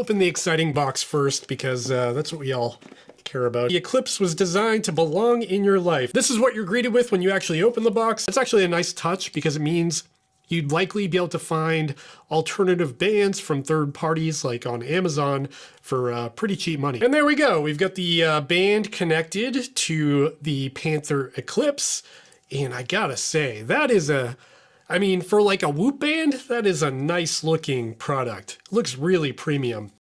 open the exciting box first because that's what we all care about. The Eclipse was designed to belong in your life. This is what you're greeted with when you actually open the box. It's actually a nice touch because it means you'd likely be able to find alternative bands from third parties like on Amazon for pretty cheap money. And there we go. We've got the band connected to the Panther Eclipse. And I gotta say, that is I mean, for like a Whoop band, that is a nice looking product. It looks really premium.